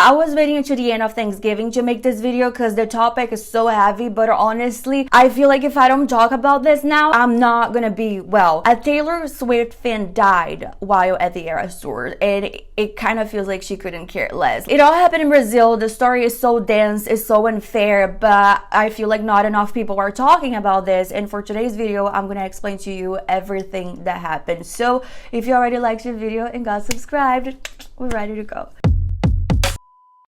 I was waiting until the end of Thanksgiving to make this video because the topic is so heavy, but honestly, I feel like if I don't talk about this now, I'm not gonna be well. A Taylor Swift fan died while at the Eras Tour, and it kind of feels like she couldn't care less. It all happened in Brazil. The story is so dense, it's so unfair, but I feel like not enough people are talking about this, and for today's video, I'm gonna explain to you everything that happened. So if you already liked the video and got subscribed, we're ready to go.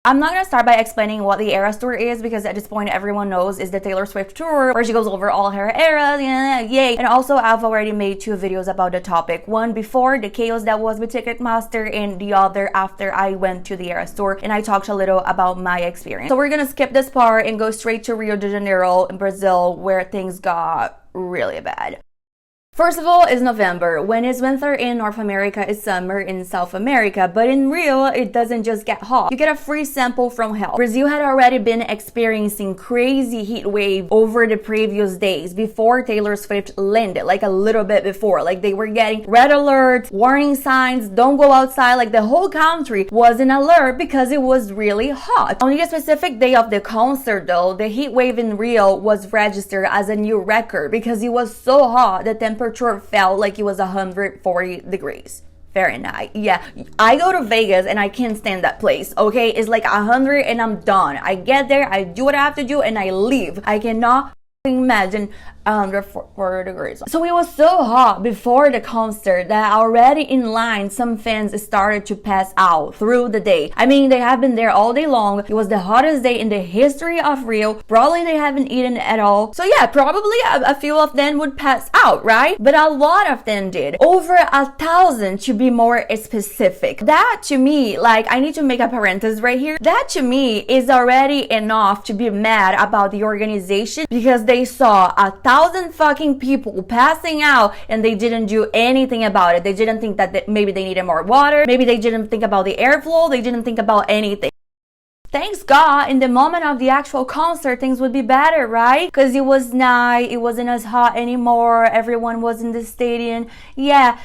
I'm not gonna start by explaining what the Eras Tour is because at this point everyone knows is the Taylor Swift tour where she goes over all her eras, yeah, yay. And also I've already made 2 videos about the topic. One before the chaos that was with Ticketmaster, and the other after I went to the Eras Tour and I talked a little about my experience. So we're gonna skip this part and go straight to Rio de Janeiro in Brazil where things got really bad. First of all, it's November. When it's winter in North America, it's summer in South America. But in Rio, it doesn't just get hot. You get a free sample from hell. Brazil had already been experiencing crazy heat wave over the previous days before Taylor Swift landed, like a little bit before. Like they were getting red alerts, warning signs, don't go outside. Like the whole country was in alert because it was really hot. On the specific day of the concert though, the heat wave in Rio was registered as a new record because it was so hot the temperature felt like it was 140 degrees Fahrenheit. Yeah, I go to Vegas and I can't stand that place, okay? It's like 100 and I'm done. I get there, I do what I have to do, and I leave. I cannot imagine 140 degrees. So it was so hot before the concert that already in line some fans started to pass out through the day. I mean, they have been there all day long. It was the hottest day in the history of Rio. Probably they haven't eaten at all. So yeah, probably a few of them would pass out, right? But a lot of them did. Over 1,000 to be more specific. That to me, like, I need to make a parenthesis right here. That to me is already enough to be mad about the organization because they saw 1,000 fucking people passing out and they didn't do anything about it. They didn't think that maybe they needed more water. Maybe they didn't think about the airflow. They didn't think about anything. Thanks God, in the moment of the actual concert, things would be better, right? Because it was night, it wasn't as hot anymore, everyone was in the stadium. Yeah.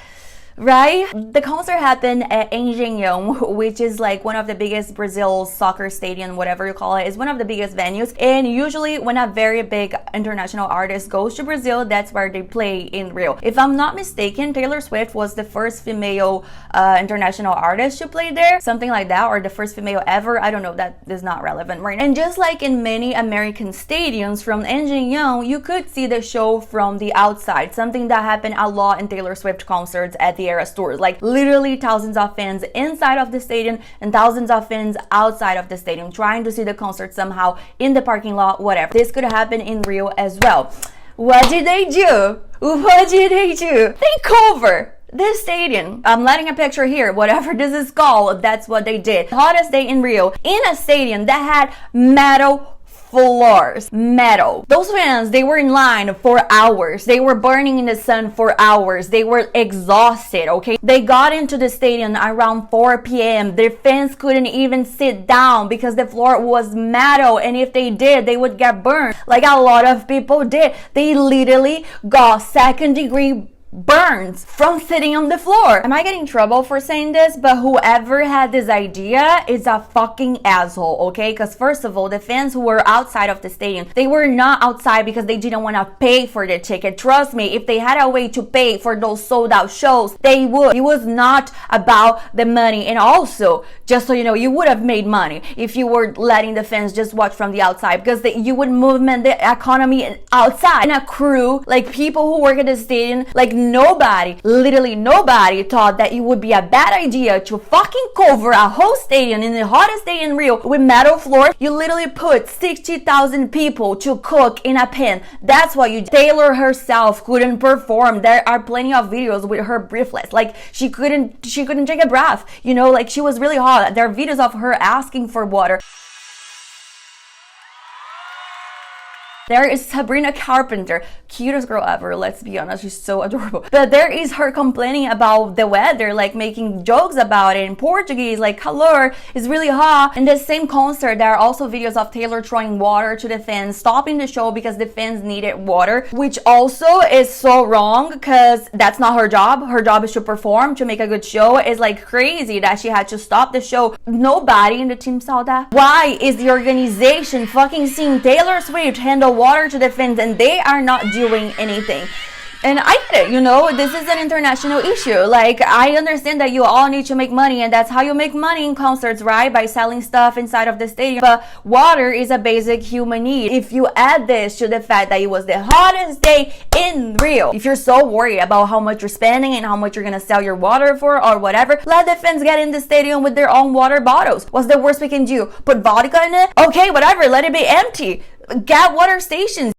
Right? The concert happened at Engenhão, which is like one of the biggest Brazil soccer stadium, whatever you call it. It's one of the biggest venues. And usually when a very big international artist goes to Brazil, that's where they play in Rio. If I'm not mistaken, Taylor Swift was the first female international artist to play there. Something like that, or the first female ever. I don't know, that is not relevant right now. And just like in many American stadiums from Engenhão, you could see the show from the outside. Something that happened a lot in Taylor Swift concerts at the Eras Tour, like literally thousands of fans inside of the stadium and thousands of fans outside of the stadium trying to see the concert somehow in the parking lot, whatever. This could happen in Rio as well. What did they do? What did they do? They cover this stadium. I'm letting a picture here, whatever this is called, that's what they did. Hottest day in Rio, in a stadium that had metal floors, metal. Those fans, they were in line for hours. They were burning in the sun for hours. They were exhausted, okay? They got into the stadium around 4 p.m. Their fans couldn't even sit down because the floor was metal, and if they did, they would get burned like a lot of people did. They literally got second-degree burns from sitting on the floor. Am I getting in trouble for saying this? But whoever had this idea is a fucking asshole, okay? Because first of all, the fans who were outside of the stadium, they were not outside because they didn't want to pay for the ticket. Trust me, if they had a way to pay for those sold out shows, they would. It was not about the money. And also, just so you know, you would have made money if you were letting the fans just watch from the outside, because you would movement the economy outside. And a crew, like people who work at the stadium, like nobody, literally nobody thought that it would be a bad idea to fucking cover a whole stadium in the hottest day in Rio with metal floors. You literally put 60,000 people to cook in a pan. That's what you did. Taylor herself couldn't perform. There are plenty of videos with her breathless. Like she couldn't take a breath. You know, like she was really hot. There are videos of her asking for water. There is Sabrina Carpenter, cutest girl ever, let's be honest, she's so adorable. But there is her complaining about the weather, like making jokes about it in Portuguese, like calor is really hot. In the same concert, there are also videos of Taylor throwing water to the fans, stopping the show because the fans needed water, which also is so wrong because that's not her job. Her job is to perform, to make a good show. It's like crazy that she had to stop the show. Nobody in the team saw that. Why is the organization fucking seeing Taylor Swift handle water to the fans and they are not doing anything? And I get it, you know, this is an international issue. Like, I understand that you all need to make money, and that's how you make money in concerts, right? By selling stuff inside of the stadium. But water is a basic human need. If you add this to the fact that it was the hottest day in Rio, if you're so worried about how much you're spending and how much you're gonna sell your water for or whatever, let the fans get in the stadium with their own water bottles. What's the worst we can do? Put vodka in it? Okay, whatever, let it be empty. Get water stations.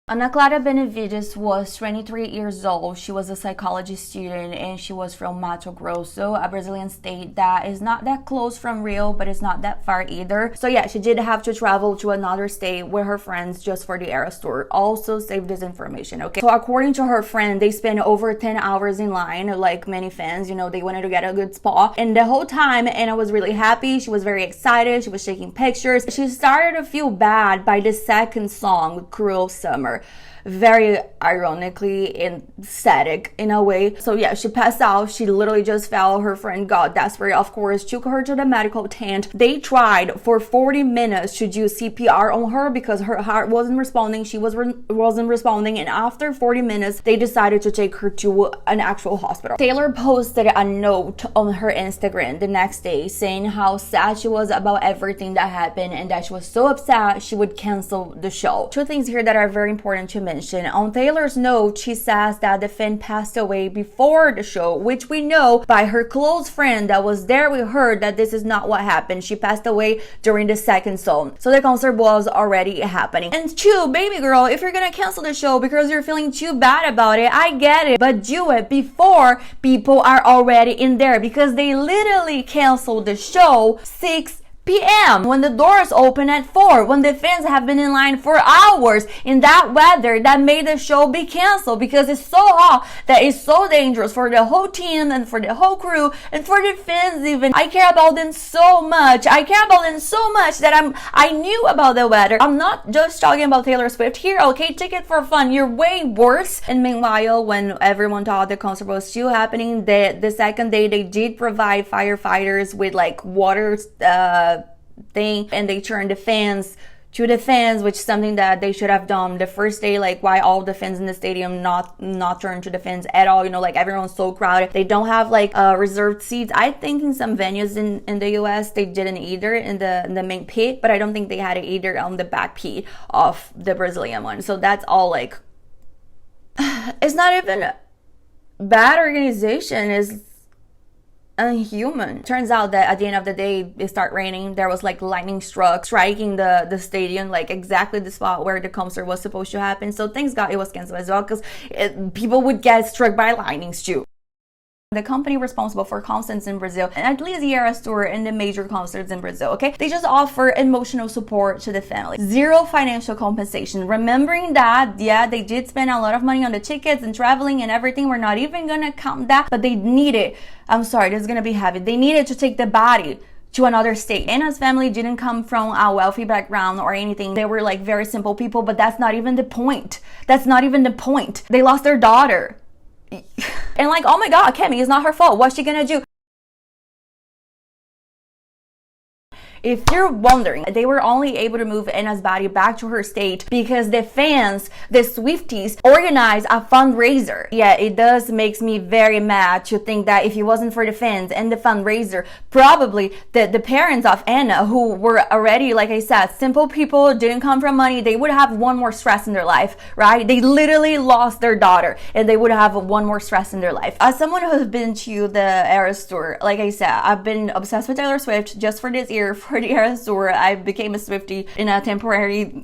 Ana Clara Benevides was 23 years old. She was a psychology student and she was from Mato Grosso, a Brazilian state that is not that close from Rio, but it's not that far either. So yeah, she did have to travel to another state with her friends just for the Eras tour. Also save this information, okay? So according to her friend, they spent over 10 hours in line, like many fans, you know, they wanted to get a good spot. And the whole time, Anna was really happy. She was very excited. She was taking pictures. She started to feel bad by the second song, Cruel Summer. Very ironically and static in a way. So yeah, she passed out. She literally just fell. Her friend got desperate, of course, took her to the medical tent. They tried for 40 minutes to do CPR on her because her heart wasn't responding. She wasn't responding. And after 40 minutes, they decided to take her to an actual hospital. Taylor posted a note on her Instagram the next day saying how sad she was about everything that happened and that she was so upset she would cancel the show. Two things here that are very important to mention. On Taylor's note, she says that the fan passed away before the show, which we know by her close friend that was there with her that this is not what happened. She passed away during the second song. So the concert was already happening. And two, baby girl, if you're gonna cancel the show because you're feeling too bad about it, I get it, but do it before people are already in there because they literally canceled the show 6 p.m. when the doors open at 4, when the fans have been in line for hours in that weather that made the show be canceled because it's so hot that it's so dangerous for the whole team and for the whole crew and for the fans even. I care about them so much. I care about them so much that I knew about the weather. I'm not just talking about Taylor Swift here, okay? Take it for fun. You're way worse. And meanwhile, when everyone thought the concert was still happening, the second day they did provide firefighters with like water thing, and they turned the fans to the fans, which is something that they should have done the first day. Like, why all the fans in the stadium not turn to the fans at all? You know, like everyone's so crowded. They don't have like reserved seats. I think in some venues in the US they didn't either in the main pit, but I don't think they had it either on the back pit of the Brazilian one. So that's all like it's not even bad organization, is unhuman. Turns out that at the end of the day it started raining. There was like lightning striking the stadium, like exactly the spot where the concert was supposed to happen. So thanks God it was canceled as well, because people would get struck by lightnings too. The company responsible for concerts in Brazil, and at least the Eras tour and the major concerts in Brazil, okay? They just offer emotional support to the family. Zero financial compensation. Remembering that, yeah, they did spend a lot of money on the tickets and traveling and everything. We're not even gonna count that, but they needed, I'm sorry, this is gonna be heavy. They needed to take the body to another state. Anna's family didn't come from a wealthy background or anything. They were like very simple people, but that's not even the point. That's not even the point. They lost their daughter. And like, oh my God, Kemi, it's not her fault. What's she gonna do? If you're wondering, they were only able to move Anna's body back to her state because the fans, the Swifties, organized a fundraiser. Yeah, it does makes me very mad to think that if it wasn't for the fans and the fundraiser, probably the parents of Anna, who were already, like I said, simple people, didn't come from money, they would have one more stress in their life, right? They literally lost their daughter and they would have one more stress in their life. As someone who has been to the Eras tour, like I said, I've been obsessed with Taylor Swift just for this year, for the Eras tour. I became a Swiftie in a temporary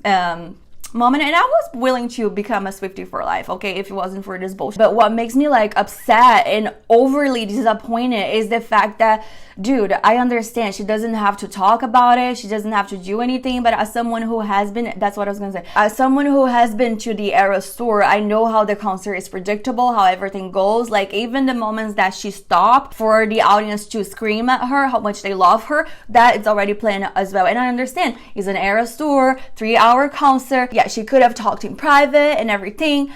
moment, and I was willing to become a Swiftie for life, okay, if it wasn't for this bullshit. But what makes me like upset and overly disappointed is the fact that, dude, I understand she doesn't have to talk about it, she doesn't have to do anything, but as someone who has been, that's what I was gonna say, as someone who has been to the Eras tour, I know how the concert is predictable, how everything goes. Like, even the moments that she stopped for the audience to scream at her how much they love her, that it's already planned as well. And I understand, it's an Eras tour, 3-hour concert. Yeah, she could have talked in private and everything,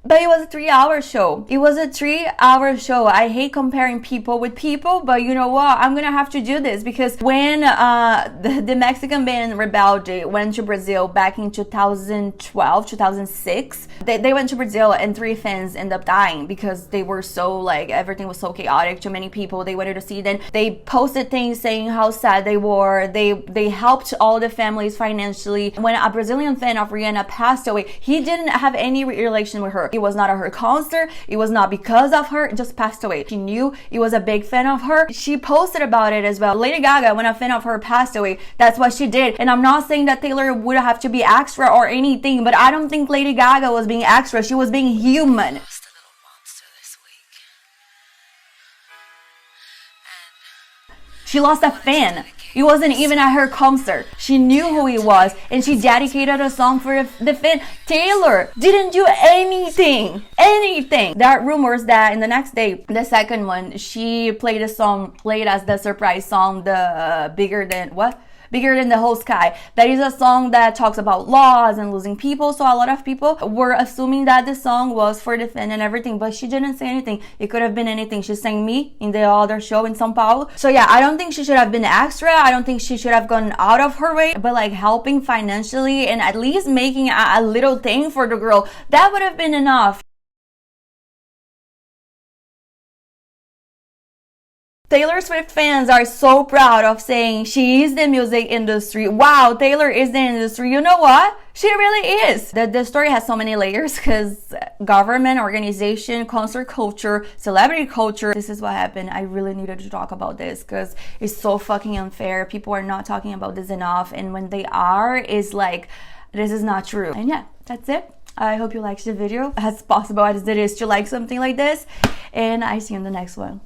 but it was a 3-hour show. It was a 3-hour show. I hate comparing people with people, but you know what? I'm gonna have to do this because when the Mexican band Rebelde went to Brazil back in 2012, 2006, they went to Brazil and 3 fans ended up dying because they were so, like, everything was so chaotic. Too many people they wanted to see them. They posted things saying how sad they were. They helped all the families financially. When a Brazilian fan of Rihanna passed away, he didn't have any relation with her. It was not at her concert. It was not because of her. It just passed away. She knew he was a big fan of her. She posted about it as well. Lady Gaga, when a fan of her passed away, that's what she did. And I'm not saying that Taylor would have to be extra or anything, but I don't think Lady Gaga was being extra. She was being human. She lost a fan. It wasn't even at her concert. She knew who he was, and she dedicated a song for the fan. Taylor didn't do anything. There are rumors that in the next day, the second one, she played a song, played as the surprise song, the Bigger Than the Whole Sky. That is a song that talks about loss and losing people. So a lot of people were assuming that the song was for the fan and everything, but she didn't say anything. It could have been anything. She sang Me in the other show in São Paulo. So yeah, I don't think she should have been extra. I don't think she should have gone out of her way, but like helping financially and at least making a little thing for the girl, that would have been enough. Taylor Swift fans are so proud of saying she is the music industry. Wow, Taylor is the industry. You know what? She really is. The story has so many layers because government, organization, concert culture, celebrity culture. This is what happened. I really needed to talk about this because it's so fucking unfair. People are not talking about this enough. And when they are, it's like, this is not true. And yeah, that's it. I hope you liked the video as possible as it is to like something like this. And I see you in the next one.